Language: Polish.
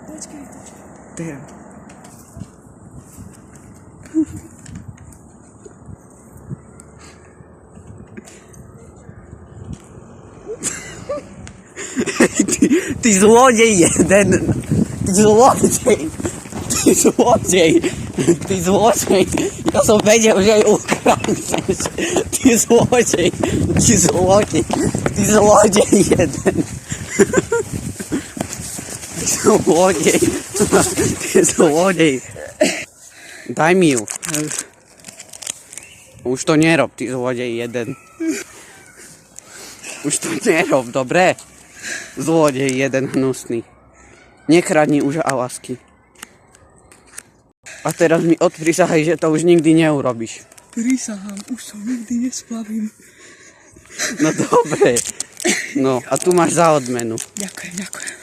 Počkaj. Teraz. Ty złodziej jeden! Ty złodziej! Ty złodziej! Ty złodziej! Ja som vedel, že aj ukradneš! Ty złodziej! Ty złodziej! Ty złodziej jeden! Ty złodziej! Ty złodziej! Daj mi ju. Už to nerob, ty złodziej jeden. Už to nerob, dobre? Złodziej jeden hnusný. Nekradni už Alasky. A teraz mi odprisahaj, že to už nikdy neurobiš. Prisahám, už to nikdy nesplavím. No dobre. No a tu máš za odmenu. Ďakujem.